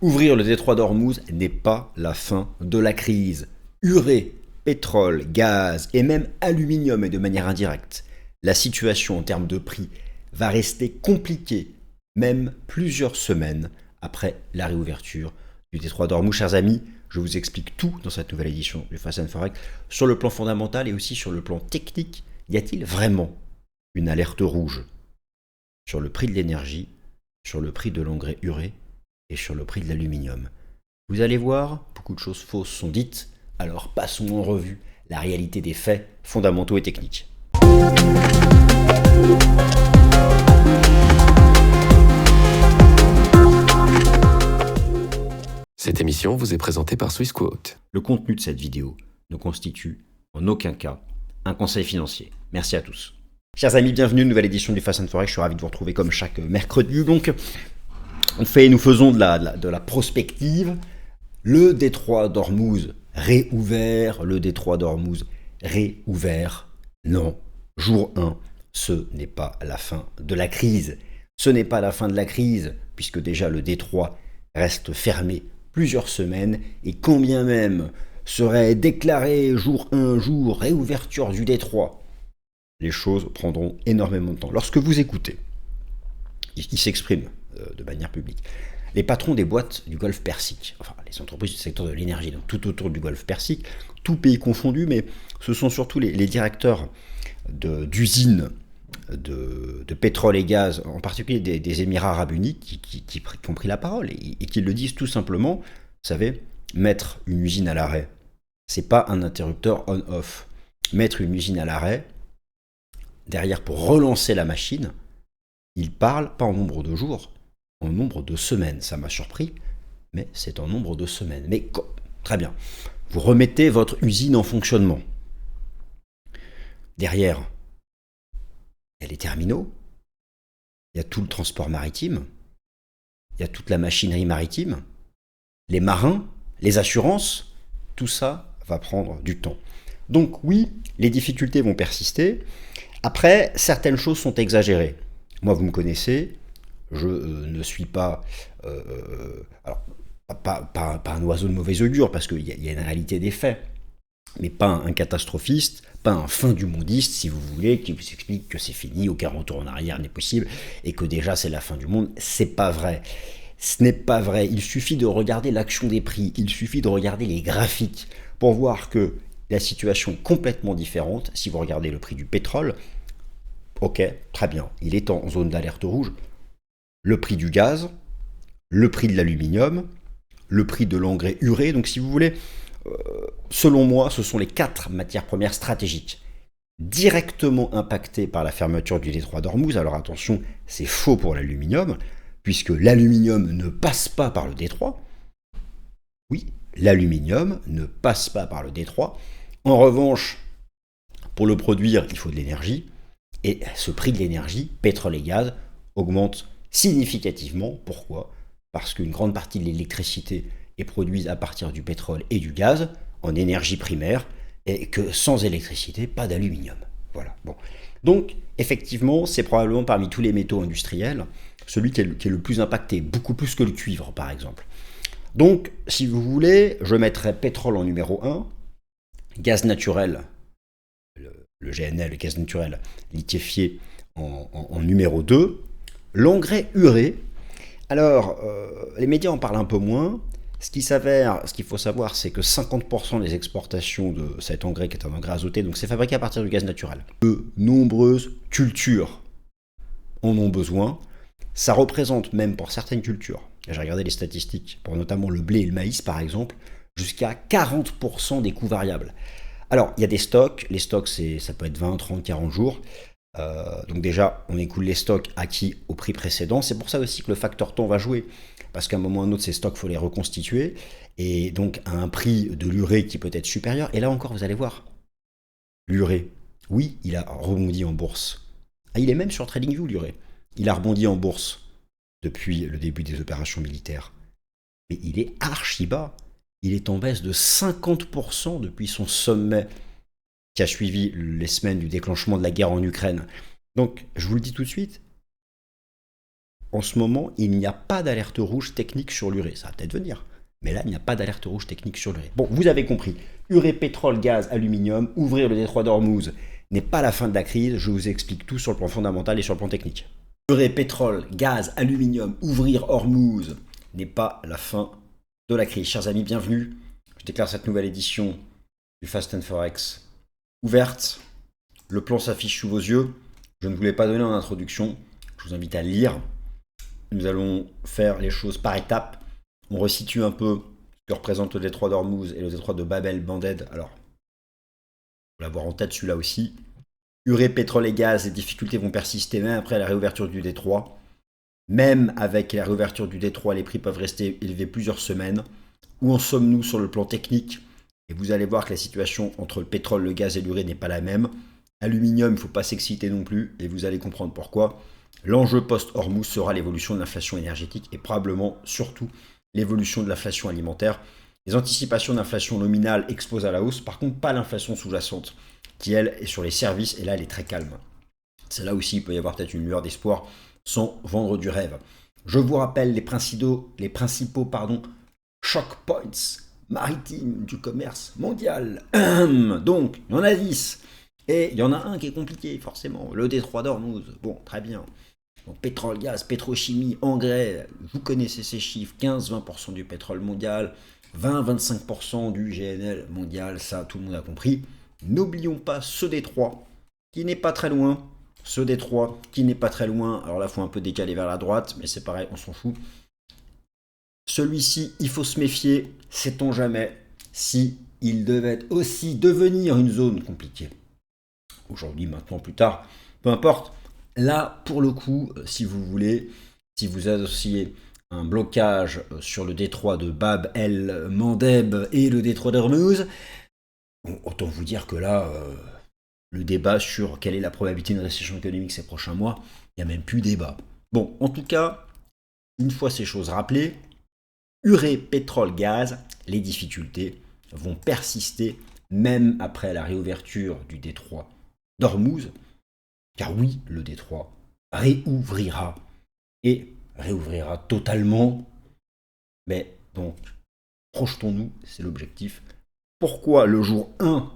Ouvrir le détroit d'Ormuz n'est pas la fin de la crise. Urée, pétrole, gaz et même aluminium et de manière indirecte. La situation en termes de prix va rester compliquée, même plusieurs semaines après la réouverture du détroit d'Ormuz. Chers amis, je vous explique tout dans cette nouvelle édition du Fast and Forex, sur le plan fondamental et aussi sur le plan technique. Y a-t-il vraiment une alerte rouge sur le prix de l'énergie, sur le prix de l'engrais urée et sur le prix de l'aluminium? Vous allez voir, beaucoup de choses fausses sont dites, alors passons en revue la réalité des faits fondamentaux et techniques. Cette émission vous est présentée par Swissquote. Le contenu de cette vidéo ne constitue en aucun cas un conseil financier. Merci à tous. Chers amis, bienvenue à une nouvelle édition du Fast and Forex. Je suis ravi de vous retrouver comme chaque mercredi. Donc, nous faisons de la prospective. Le détroit d'Ormuz réouvert. Le détroit d'Ormuz réouvert. Non, jour 1, ce n'est pas la fin de la crise. Ce n'est pas la fin de la crise, puisque déjà le détroit reste fermé plusieurs semaines, et quand bien même serait déclaré jour 1, jour réouverture du détroit, les choses prendront énormément de temps. Lorsque vous écoutez, il s'exprime de manière publique, les patrons des boîtes du Golfe Persique, enfin les entreprises du secteur de l'énergie, donc tout autour du Golfe Persique, tout pays confondu, mais ce sont surtout les directeurs d'usines de pétrole et gaz, en particulier des Émirats arabes unis, qui ont pris la parole et qui le disent tout simplement. Vous savez, mettre une usine à l'arrêt, c'est pas un interrupteur on-off. Mettre une usine à l'arrêt, derrière pour relancer la machine, il parle pas en nombre de jours, en nombre de semaines. Ça m'a surpris, mais c'est en nombre de semaines. Mais très bien, vous remettez votre usine en fonctionnement. Derrière, il y a les terminaux, il y a tout le transport maritime, il y a toute la machinerie maritime, les marins, les assurances, tout ça va prendre du temps. Donc oui, les difficultés vont persister. Après, certaines choses sont exagérées. Moi, vous me connaissez, je ne suis pas, alors, pas un oiseau de mauvais augure, parce qu'il y a une réalité des faits, mais pas un catastrophiste, pas un fin du mondiste, si vous voulez, qui vous explique que c'est fini, aucun retour en arrière n'est possible, et que déjà c'est la fin du monde. C'est pas vrai. Ce n'est pas vrai. Il suffit de regarder l'action des prix, il suffit de regarder les graphiques pour voir que la situation est complètement différente. Si vous regardez le prix du pétrole, ok, très bien, il est en zone d'alerte rouge. Le prix du gaz, le prix de l'aluminium, le prix de l'engrais urée. Donc si vous voulez, selon moi, ce sont les 4 matières premières stratégiques directement impactées par la fermeture du détroit d'Ormuz. Alors attention, c'est faux pour l'aluminium, puisque l'aluminium ne passe pas par le détroit. Oui, l'aluminium ne passe pas par le détroit. En revanche, pour le produire, il faut de l'énergie, et ce prix de l'énergie, pétrole et gaz, augmente significativement. Pourquoi ? Parce qu'une grande partie de l'électricité est produite à partir du pétrole et du gaz en énergie primaire, et que sans électricité, pas d'aluminium. Voilà. Bon. Donc, effectivement, c'est probablement parmi tous les métaux industriels celui qui est le plus impacté, beaucoup plus que le cuivre, par exemple. Donc, si vous voulez, je mettrai pétrole en numéro 1, gaz naturel, le GNL, le gaz naturel liquéfié en numéro 2, l'engrais urée. Alors, les médias en parlent un peu moins. Ce qu'il faut savoir, c'est que 50% des exportations de cet engrais, qui est un engrais azoté, donc c'est fabriqué à partir du gaz naturel. De nombreuses cultures en ont besoin. Ça représente même pour certaines cultures, j'ai regardé les statistiques, pour notamment le blé et le maïs par exemple, jusqu'à 40% des coûts variables. Alors, il y a des stocks. Les stocks, ça peut être 20, 30, 40 jours. Donc déjà, on écoule les stocks acquis au prix précédent. C'est pour ça aussi que le facteur temps va jouer. Parce qu'à un moment ou à un autre, ces stocks, il faut les reconstituer. Et donc, à un prix de l'urée qui peut être supérieur. Et là encore, vous allez voir, l'urée, oui, il a rebondi en bourse. Ah, il est même sur TradingView, l'urée. Il a rebondi en bourse depuis le début des opérations militaires. Mais il est archi bas. Il est en baisse de 50% depuis son sommet qui a suivi les semaines du déclenchement de la guerre en Ukraine. Donc, je vous le dis tout de suite, en ce moment, il n'y a pas d'alerte rouge technique sur l'urée. Ça va peut-être venir. Mais là, il n'y a pas d'alerte rouge technique sur l'urée. Bon, vous avez compris. Urée, pétrole, gaz, aluminium, ouvrir le détroit d'Ormuz n'est pas la fin de la crise. Je vous explique tout sur le plan fondamental et sur le plan technique. Urée, pétrole, gaz, aluminium, ouvrir Ormuz n'est pas la fin de la crise. Chers amis, bienvenue. Je déclare cette nouvelle édition du Fast and Forex ouverte. Le plan s'affiche sous vos yeux. Je ne vous l'ai pas donné en introduction. Je vous invite à lire. Nous allons faire les choses par étapes. On resitue un peu ce que représente le détroit d'Ormuz et le détroit de Bab el-Mandeb. Alors, il faut l'avoir en tête celui-là aussi. Urée, pétrole et gaz, les difficultés vont persister même après la réouverture du détroit. Même avec la réouverture du détroit, les prix peuvent rester élevés plusieurs semaines. Où en sommes-nous sur le plan technique? Et vous allez voir que la situation entre le pétrole, le gaz et l'urée n'est pas la même. Aluminium, il ne faut pas s'exciter non plus, et vous allez comprendre pourquoi. L'enjeu post-Hormuz sera l'évolution de l'inflation énergétique et probablement surtout l'évolution de l'inflation alimentaire. Les anticipations d'inflation nominale explosent à la hausse, par contre pas l'inflation sous-jacente, qui elle est sur les services, et là elle est très calme. C'est là aussi il peut y avoir peut-être une lueur d'espoir sans vendre du rêve. Je vous rappelle les principaux shock points maritimes du commerce mondial. Donc, il y en a 10. Et il y en a un qui est compliqué, forcément. Le détroit d'Ormuz. Bon, très bien. Donc, pétrole, gaz, pétrochimie, engrais. Vous connaissez ces chiffres. 15-20% du pétrole mondial. 20-25% du GNL mondial. Ça, tout le monde a compris. N'oublions pas ce détroit qui n'est pas très loin. Ce détroit qui n'est pas très loin. Alors là, il faut un peu décaler vers la droite. Mais c'est pareil, on s'en fout. Celui-ci, il faut se méfier. Sait-on jamais si il devait aussi devenir une zone compliquée. Aujourd'hui, maintenant, plus tard, peu importe. Là, pour le coup, si vous voulez, si vous associez un blocage sur le détroit de Bab el-Mandeb et le détroit d'Ormuz, autant vous dire que là, le débat sur quelle est la probabilité d'une récession économique ces prochains mois, il n'y a même plus débat. Bon, en tout cas, une fois ces choses rappelées, urée, pétrole, gaz, les difficultés vont persister même après la réouverture du détroit d'Ormuz, car oui, le détroit réouvrira et réouvrira totalement. Mais donc, projetons-nous, c'est l'objectif. Pourquoi le jour 1?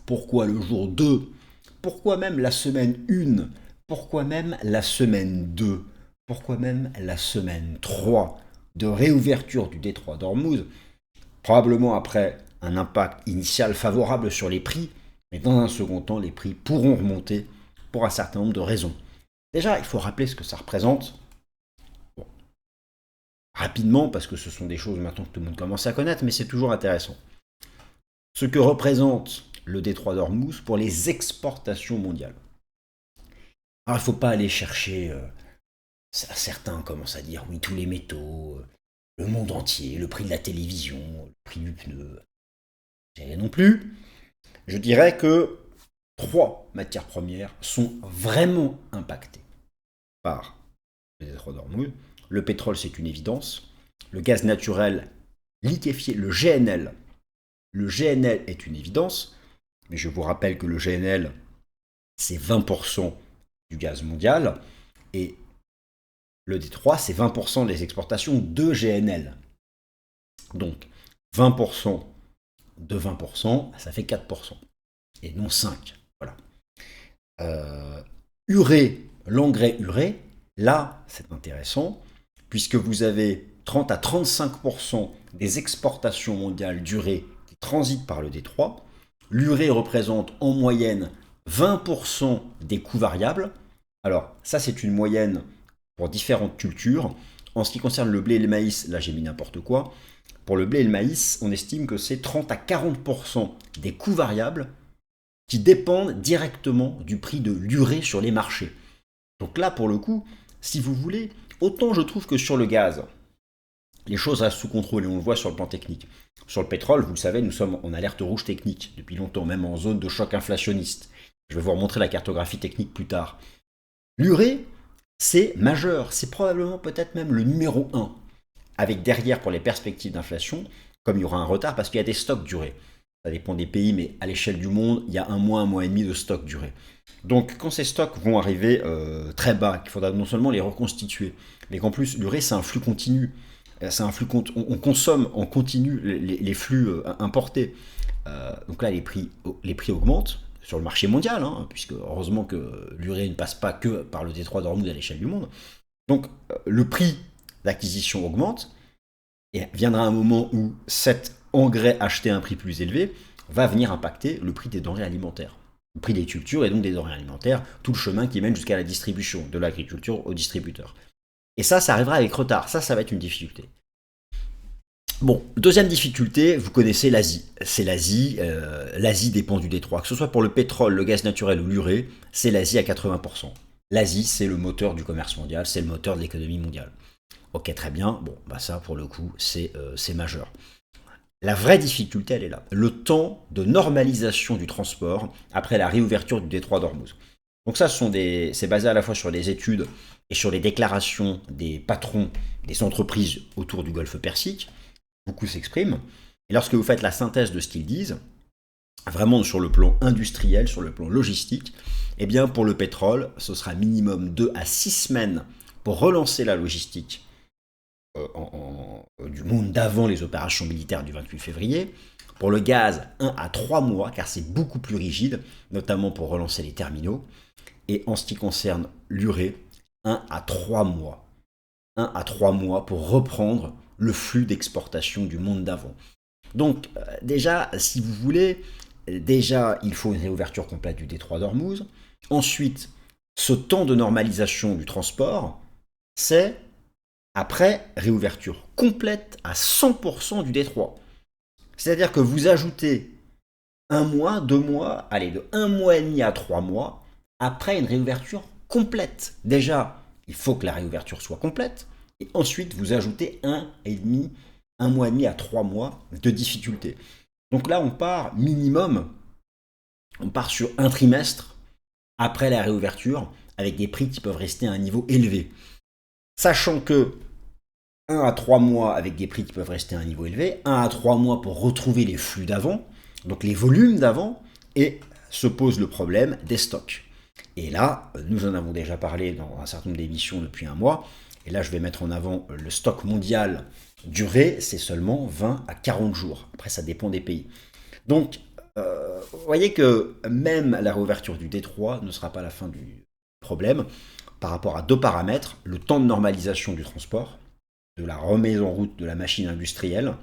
Pourquoi le jour 2? Pourquoi même la semaine 1? Pourquoi même la semaine 2? Pourquoi même la semaine 3 de réouverture du détroit d'Ormuz? Probablement après un impact initial favorable sur les prix, mais dans un second temps, les prix pourront remonter pour un certain nombre de raisons. Déjà, il faut rappeler ce que ça représente. Bon. Rapidement, parce que ce sont des choses maintenant que tout le monde commence à connaître, mais c'est toujours intéressant. Ce que représente le détroit d'Ormuz pour les exportations mondiales. Alors, il ne faut pas aller chercher... certains commencent à dire, oui, tous les métaux, le monde entier, le prix de la télévision, le prix du pneu. Et non plus. Je dirais que 3 matières premières sont vraiment impactées par le détroit d'Ormuz. Le pétrole, c'est une évidence. Le gaz naturel liquéfié, le GNL. Le GNL est une évidence, mais je vous rappelle que le GNL, c'est 20% du gaz mondial, et le détroit, c'est 20% des exportations de GNL. Donc, 20% de 20%, ça fait 4%, et non 5%. Voilà. Urée, l'engrais urée, là, c'est intéressant, puisque vous avez 30 à 35% des exportations mondiales d'urée qui transitent par le détroit. L'urée représente en moyenne 20% des coûts variables. Alors, ça, c'est une moyenne pour différentes cultures. En ce qui concerne le blé et le maïs, là, j'ai mis n'importe quoi. Pour le blé et le maïs, on estime que c'est 30 à 40% des coûts variables qui dépendent directement du prix de l'urée sur les marchés. Donc là, pour le coup, si vous voulez, autant je trouve que sur le gaz, les choses restent sous contrôle et on le voit sur le plan technique. Sur le pétrole, vous le savez, nous sommes en alerte rouge technique depuis longtemps, même en zone de choc inflationniste. Je vais vous remontrer la cartographie technique plus tard. L'urée, c'est majeur, c'est probablement peut-être même le numéro 1, avec derrière pour les perspectives d'inflation, comme il y aura un retard parce qu'il y a des stocks d'urée. Ça dépend des pays, mais à l'échelle du monde, il y a un mois et demi de stock d'urée. Donc quand ces stocks vont arriver très bas, qu'il faudra non seulement les reconstituer, mais qu'en plus l'urée c'est un flux continu. C'est un flux on consomme en continu les flux importés. Donc là les prix augmentent sur le marché mondial, hein, puisque heureusement que l'urée ne passe pas que par le détroit d'Ormuz à l'échelle du monde. Donc le prix d'acquisition augmente, et viendra un moment où cet engrais acheté à un prix plus élevé va venir impacter le prix des denrées alimentaires. Le prix des cultures et donc des denrées alimentaires, tout le chemin qui mène jusqu'à la distribution, de l'agriculture au distributeur. Et ça arrivera avec retard, ça va être une difficulté. Bon, deuxième difficulté, vous connaissez l'Asie. C'est l'Asie, l'Asie dépend du détroit. Que ce soit pour le pétrole, le gaz naturel ou l'urée, c'est l'Asie à 80%. L'Asie, c'est le moteur du commerce mondial, c'est le moteur de l'économie mondiale. Ok, très bien, bon, bah ça pour le coup, c'est majeur. La vraie difficulté, elle est là. Le temps de normalisation du transport après la réouverture du détroit d'Ormuz. Donc ça, c'est basé à la fois sur des études et sur les déclarations des patrons des entreprises autour du Golfe Persique. Beaucoup s'expriment. Et lorsque vous faites la synthèse de ce qu'ils disent, vraiment sur le plan industriel, sur le plan logistique, eh bien pour le pétrole, ce sera minimum 2 à 6 semaines pour relancer la logistique du monde d'avant les opérations militaires du 28 février. Pour le gaz, 1 à 3 mois, car c'est beaucoup plus rigide, notamment pour relancer les terminaux. Et en ce qui concerne l'urée, 1 à 3 mois. 1 à 3 mois pour reprendre le flux d'exportation du monde d'avant. Donc déjà, si vous voulez, il faut une réouverture complète du détroit d'Ormuz. Ensuite, ce temps de normalisation du transport, c'est après réouverture complète à 100% du détroit. C'est-à-dire que vous ajoutez 1 mois, 2 mois, allez, de 1 mois et demi à 3 mois, après une réouverture complète. Déjà, il faut que la réouverture soit complète, et ensuite vous ajoutez 1 mois et demi à 3 mois de difficulté. Donc là, on part sur un trimestre après la réouverture, avec des prix qui peuvent rester à un niveau élevé. Sachant que 1 à 3 mois avec des prix qui peuvent rester à un niveau élevé, 1 à 3 mois pour retrouver les flux d'avant, donc les volumes d'avant, et se pose le problème des stocks. Et là, nous en avons déjà parlé dans un certain nombre d'émissions depuis un mois, et là je vais mettre en avant le stock mondial d'urée, c'est seulement 20 à 40 jours. Après ça dépend des pays. Donc, vous voyez que même la réouverture du détroit ne sera pas la fin du problème par rapport à 2 paramètres, le temps de normalisation du transport, de la remise en route de la machine industrielle,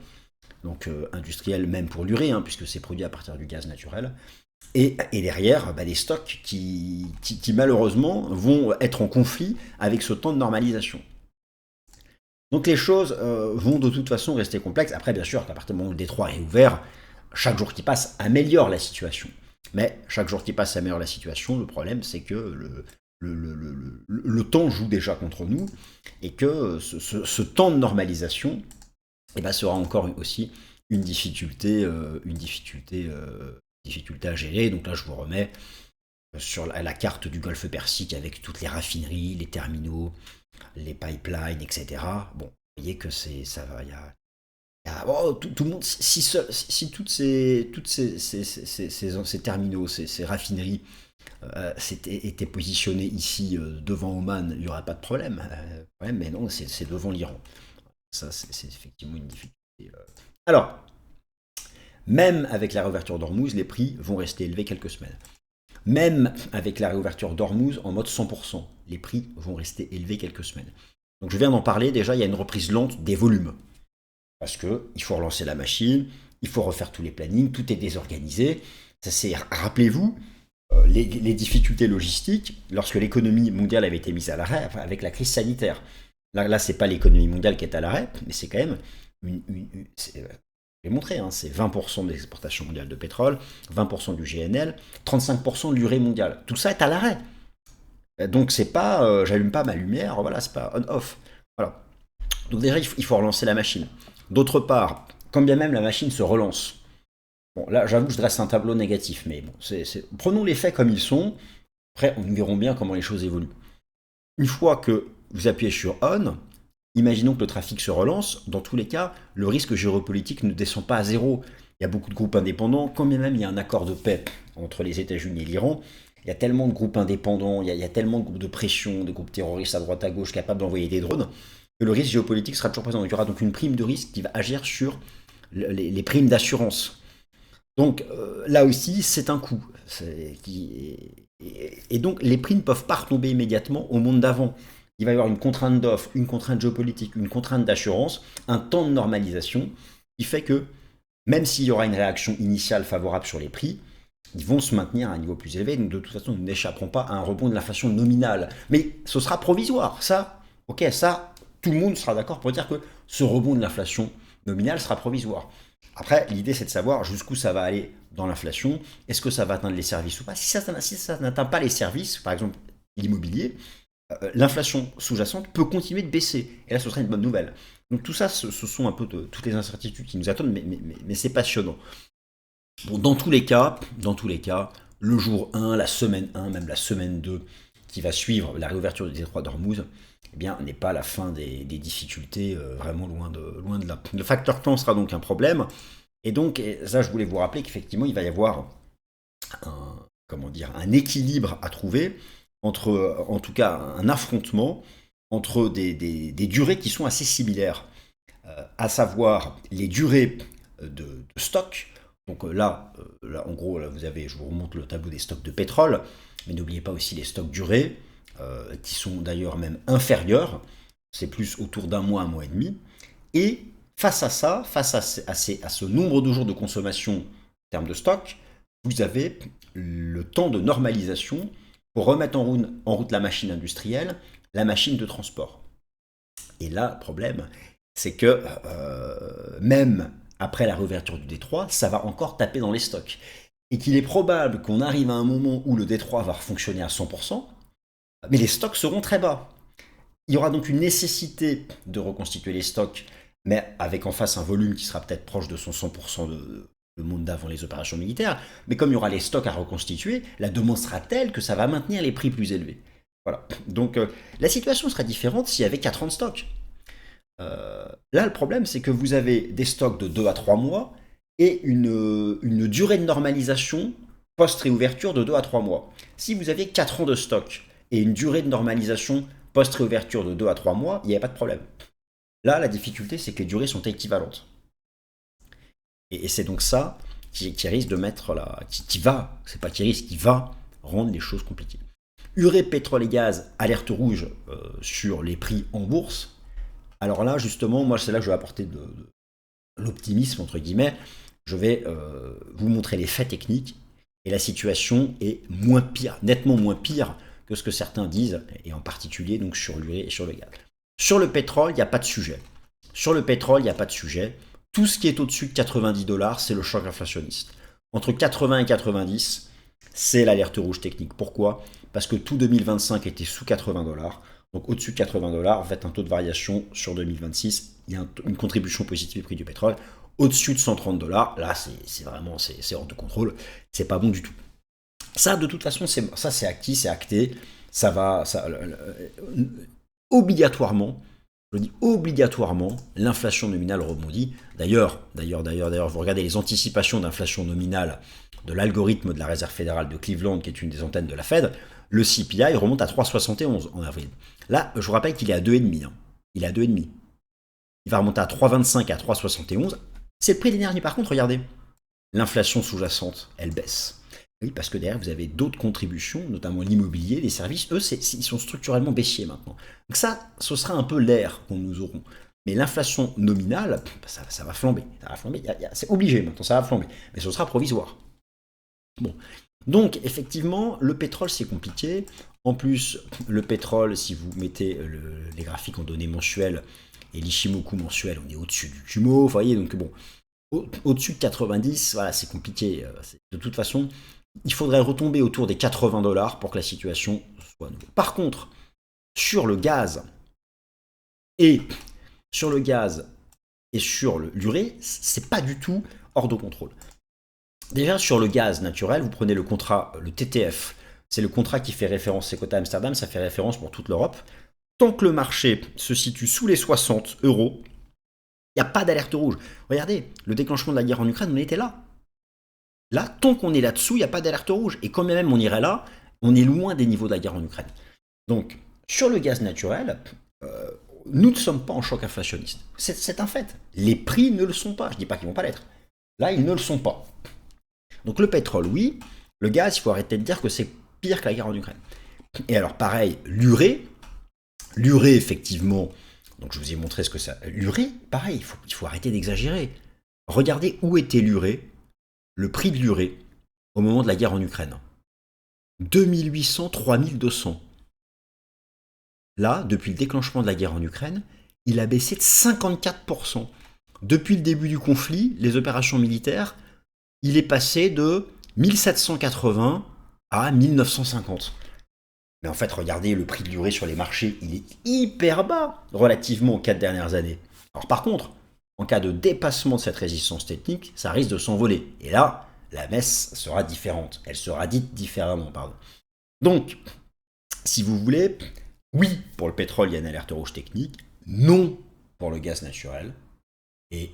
donc industrielle même pour l'urée, hein, puisque c'est produit à partir du gaz naturel, et derrière, des stocks qui malheureusement vont être en conflit avec ce temps de normalisation. Donc les choses vont de toute façon rester complexes. Après, bien sûr, à partir du moment où le détroit est ouvert, chaque jour qui passe améliore la situation. Mais chaque jour qui passe améliore la situation, le problème c'est que le temps joue déjà contre nous et que ce temps de normalisation sera encore aussi une difficulté à gérer. Donc là, je vous remets sur la carte du Golfe Persique avec toutes les raffineries, les terminaux, les pipelines, etc. Bon, vous voyez que ça va, tout le monde, si toutes ces terminaux, ces raffineries étaient positionnés ici devant Oman, il n'y aurait pas de problème. Mais non, c'est devant l'Iran. Ça, c'est effectivement une difficulté. Alors, même avec la réouverture d'Ormuz, les prix vont rester élevés quelques semaines. Même avec la réouverture d'Ormuz en mode 100%, les prix vont rester élevés quelques semaines. Donc je viens d'en parler, déjà il y a une reprise lente des volumes. Parce qu'il faut relancer la machine, il faut refaire tous les plannings, tout est désorganisé. Rappelez-vous, les difficultés logistiques, lorsque l'économie mondiale avait été mise à l'arrêt, avec la crise sanitaire. Là c'est pas l'économie mondiale qui est à l'arrêt, mais c'est quand même je vais montrer, c'est 20% de l'exportation mondiale de pétrole, 20% du GNL, 35% de l'urée mondiale. Tout ça est à l'arrêt. Donc c'est pas, j'allume pas ma lumière, voilà, c'est pas on-off. Voilà. Donc déjà, il faut relancer la machine. D'autre part, quand bien même la machine se relance, bon là j'avoue je dresse un tableau négatif, mais bon, prenons les faits comme ils sont, après nous verrons bien comment les choses évoluent. Une fois que vous appuyez sur on, imaginons que le trafic se relance, dans tous les cas, le risque géopolitique ne descend pas à zéro. il y a beaucoup de groupes indépendants, quand bien même il y a un accord de paix entre les États-Unis et l'Iran. Il y a tellement de groupes indépendants, il y a tellement de groupes de pression, de groupes terroristes à droite à gauche capables d'envoyer des drones, que le risque géopolitique sera toujours présent. Il y aura donc une prime de risque qui va agir sur les primes d'assurance. Donc là aussi, c'est un coût. Et donc les prix ne peuvent pas retomber immédiatement au monde d'avant. Il va y avoir une contrainte d'offre, une contrainte géopolitique, une contrainte d'assurance, un temps de normalisation qui fait que même s'il y aura une réaction initiale favorable sur les prix, ils vont se maintenir à un niveau plus élevé. Donc de toute façon, nous n'échapperons pas à un rebond de l'inflation nominale. Mais ce sera provisoire. Ça, ok, ça, tout le monde sera d'accord pour dire que ce rebond de l'inflation nominale sera provisoire. Après, l'idée, c'est de savoir jusqu'où ça va aller dans l'inflation. Est-ce que ça va atteindre les services ou pas? Si ça n'atteint pas les services, par exemple l'immobilier, l'inflation sous-jacente peut continuer de baisser. Et là, ce serait une bonne nouvelle. Donc tout ça, ce sont un peu toutes les incertitudes qui nous attendent, mais c'est passionnant. Bon, dans tous les cas, le jour 1, la semaine 1, même la semaine 2, qui va suivre la réouverture du détroit d'Ormuz, eh bien, n'est pas la fin des difficultés, vraiment loin de là. Le facteur temps sera donc un problème. Et donc, ça, je voulais vous rappeler qu'effectivement, il va y avoir un équilibre à trouver entre, en tout cas, un affrontement entre des durées qui sont assez similaires, à savoir les durées de stock. Donc là, en gros, là, je vous remonte le tableau des stocks de pétrole, mais n'oubliez pas aussi les stocks durés, qui sont d'ailleurs même inférieurs, c'est plus autour d'un mois et demi. Et face à ça, face à ce nombre de jours de consommation en termes de stock, vous avez le temps de normalisation pour remettre en route la machine industrielle, la machine de transport. Et là, le problème, c'est que même après la réouverture du détroit, ça va encore taper dans les stocks. Et qu'il est probable qu'on arrive à un moment où le détroit va fonctionner à 100%, mais les stocks seront très bas. Il y aura donc une nécessité de reconstituer les stocks, mais avec en face un volume qui sera peut-être proche de son 100% le monde d'avant les opérations militaires. Mais comme il y aura les stocks à reconstituer, la demande sera telle que ça va maintenir les prix plus élevés. Voilà. Donc la situation sera différente s'il y avait 4 ans de stock. Là, le problème, c'est que vous avez des stocks de 2 à 3 mois et une durée de normalisation post-réouverture de 2 à 3 mois. Si vous aviez 4 ans de stock et une durée de normalisation post-réouverture de 2 à 3 mois, il n'y avait pas de problème. Là, la difficulté, c'est que les durées sont équivalentes. Et c'est donc ça qui risque de mettre qui va rendre les choses compliquées. Urée, pétrole et gaz, alerte rouge sur les prix en bourse. Alors là, justement, moi, c'est là que je vais apporter de l'optimisme, entre guillemets. Je vais vous montrer les faits techniques et la situation est nettement moins pire que ce que certains disent, et en particulier donc sur l'urée et sur le gaz. Sur le pétrole, il n'y a pas de sujet. Tout ce qui est au-dessus de 90 $, c'est le choc inflationniste. Entre 80 et 90, c'est l'alerte rouge technique. Pourquoi? Parce que tout 2025 était sous 80 $. Donc au-dessus de 80 $, faites un taux de variation sur 2026. Il y a une contribution positive du prix du pétrole. Au-dessus de 130 $, là c'est vraiment hors de contrôle. C'est pas bon du tout. Ça, de toute façon, c'est acquis, c'est acté. Ça va, obligatoirement, je dis obligatoirement, l'inflation nominale rebondit. D'ailleurs, vous regardez les anticipations d'inflation nominale de l'algorithme de la Réserve fédérale de Cleveland, qui est une des antennes de la Fed, le CPI remonte à 3,71 en avril. Là, je vous rappelle qu'il est à 2,5. Il est à 2,5. Il va remonter à 3,25 à 3,71. C'est le prix de l'énergie. Par contre, regardez, l'inflation sous-jacente, elle baisse. Oui, parce que derrière, vous avez d'autres contributions, notamment l'immobilier, les services. Eux, ils sont structurellement baissiers maintenant. Donc ça, ce sera un peu l'air qu'on nous aurons. Mais l'inflation nominale, ça va flamber. C'est obligé maintenant, ça va flamber. Mais ce sera provisoire. Bon. Donc, effectivement, le pétrole, c'est compliqué. En plus, le pétrole, si vous mettez les graphiques en données mensuelles et l'Ishimoku mensuel, on est au-dessus du Kumo. Vous voyez, donc bon, au-dessus de 90, voilà, c'est compliqué. De toute façon, il faudrait retomber autour des 80 $ pour que la situation soit nouvelle. Par contre, sur le gaz et sur l'urée, c'est pas du tout hors de contrôle. Déjà, sur le gaz naturel, vous prenez le contrat, le TTF, c'est le contrat qui fait référence, c'est coté à Amsterdam, ça fait référence pour toute l'Europe. Tant que le marché se situe sous les 60 €, il Il n'y a pas d'alerte rouge. Regardez, le déclenchement de la guerre en Ukraine, on était là. Là, tant qu'on est là-dessous, il n'y a pas d'alerte rouge. Et quand même on irait là, on est loin des niveaux de la guerre en Ukraine. Donc, sur le gaz naturel, nous ne sommes pas en choc inflationniste. C'est un fait. Les prix ne le sont pas. Je ne dis pas qu'ils ne vont pas l'être. Là, ils ne le sont pas. Donc le pétrole, oui. Le gaz, il faut arrêter de dire que c'est pire que la guerre en Ukraine. Et alors, pareil, l'urée, effectivement, donc je vous ai montré ce que ça... L'urée, pareil, il faut arrêter d'exagérer. Regardez où était l'urée, le prix de l'urée, au moment de la guerre en Ukraine. 2800, 3200. Là, depuis le déclenchement de la guerre en Ukraine, il a baissé de 54%. Depuis le début du conflit, les opérations militaires, il est passé de 1780 à 1950. Mais en fait, regardez, le prix de l'urée sur les marchés, il est hyper bas relativement aux 4 dernières années. Alors par contre, en cas de dépassement de cette résistance technique, ça risque de s'envoler. Et là, la messe sera différente. Elle sera dite différemment, pardon. Donc, si vous voulez, oui, pour le pétrole, il y a une alerte rouge technique. Non pour le gaz naturel. Et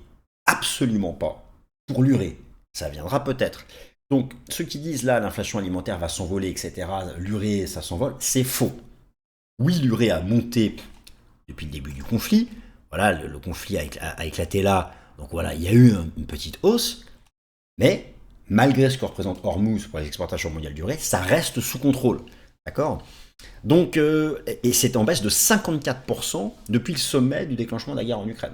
absolument pas pour l'urée. Ça viendra peut-être. Donc, ceux qui disent là, l'inflation alimentaire va s'envoler, etc., l'urée, ça s'envole, c'est faux. Oui, l'urée a monté depuis le début du conflit. Voilà, le conflit a éclaté là. Donc voilà, il y a eu une petite hausse. Mais, malgré ce que représente Hormuz pour les exportations mondiales d'urée, ça reste sous contrôle. D'accord ? Donc, et c'est en baisse de 54% depuis le sommet du déclenchement de la guerre en Ukraine.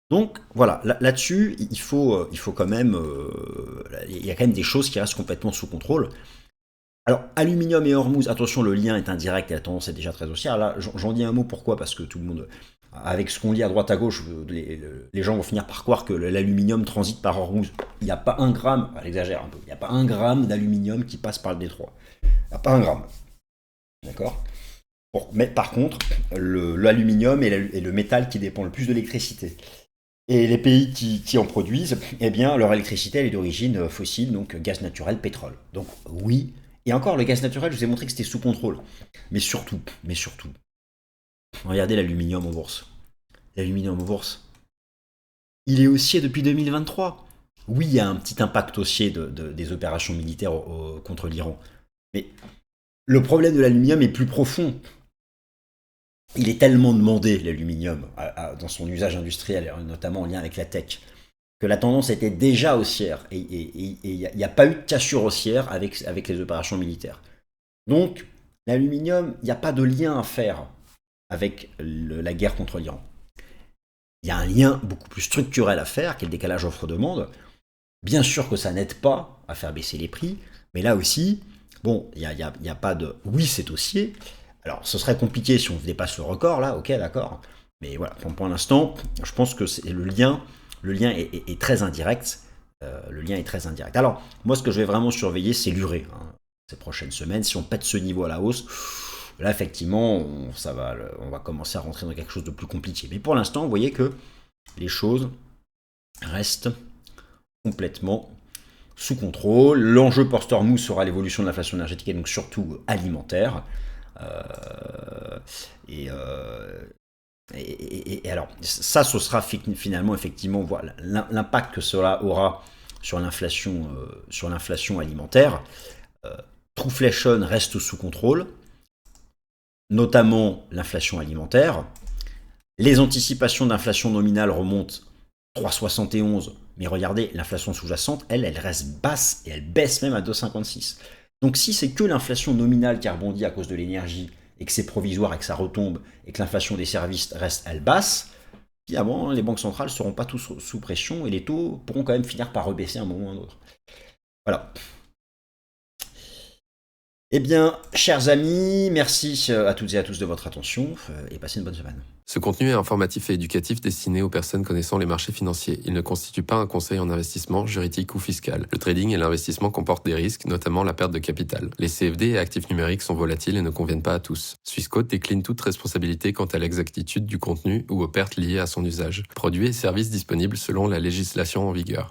Donc voilà, là-dessus, il faut quand même, il y a quand même des choses qui restent complètement sous contrôle. Alors, aluminium et Hormuz, attention, le lien est indirect et la tendance est déjà très haussière. Là, j'en dis un mot, pourquoi ? Parce que tout le monde, avec ce qu'on lit à droite à gauche, les gens vont finir par croire que l'aluminium transite par Hormuz. Il n'y a pas un gramme, elle exagère un peu, il n'y a pas un gramme d'aluminium qui passe par le détroit. Il n'y a pas un gramme. D'accord ? Bon, mais par contre, l'aluminium est le métal qui dépend le plus de l'électricité. Et les pays qui en produisent, eh bien, leur électricité, elle est d'origine fossile, donc gaz naturel, pétrole. Donc oui, et encore, le gaz naturel, je vous ai montré que c'était sous contrôle. Mais surtout, regardez l'aluminium en bourse. L'aluminium en bourse, il est haussier depuis 2023. Oui, il y a un petit impact haussier des opérations militaires contre l'Iran. Mais le problème de l'aluminium est plus profond. Il est tellement demandé, l'aluminium, dans son usage industriel, notamment en lien avec la tech, que la tendance était déjà haussière. Et il n'y a pas eu de cassure haussière avec les opérations militaires. Donc, l'aluminium, il n'y a pas de lien à faire avec la guerre contre l'Iran. Il y a un lien beaucoup plus structurel à faire, qui est le décalage offre-demande. Bien sûr que ça n'aide pas à faire baisser les prix, mais là aussi, bon, il n'y a pas de... Oui, c'est haussier. Alors, ce serait compliqué si on dépasse le record, là, ok, d'accord. Mais voilà, pour l'instant, je pense que le lien est très indirect. Le lien est très indirect. Alors, moi, ce que je vais vraiment surveiller, c'est l'urée. Ces prochaines semaines, si on pète ce niveau à la hausse, là, effectivement, on va commencer à rentrer dans quelque chose de plus compliqué. Mais pour l'instant, vous voyez que les choses restent complètement sous contrôle. L'enjeu post-Hormuz sera l'évolution de l'inflation énergétique et donc surtout alimentaire. Et alors, ça, ce sera finalement, effectivement, voilà, l'impact que cela aura sur l'inflation alimentaire. Trueflation reste sous contrôle, notamment l'inflation alimentaire. Les anticipations d'inflation nominale remontent 3,71, mais regardez, l'inflation sous-jacente, elle reste basse et elle baisse même à 2,56. Donc si c'est que l'inflation nominale qui a rebondi à cause de l'énergie et que c'est provisoire et que ça retombe et que l'inflation des services reste, elle, basse, finalement, les banques centrales ne seront pas tous sous pression et les taux pourront quand même finir par rebaisser à un moment ou à un autre. Voilà. Eh bien, chers amis, merci à toutes et à tous de votre attention et passez une bonne semaine. Ce contenu est informatif et éducatif destiné aux personnes connaissant les marchés financiers. Il ne constitue pas un conseil en investissement, juridique ou fiscal. Le trading et l'investissement comportent des risques, notamment la perte de capital. Les CFD et actifs numériques sont volatiles et ne conviennent pas à tous. Swissquote décline toute responsabilité quant à l'exactitude du contenu ou aux pertes liées à son usage. Produits et services disponibles selon la législation en vigueur.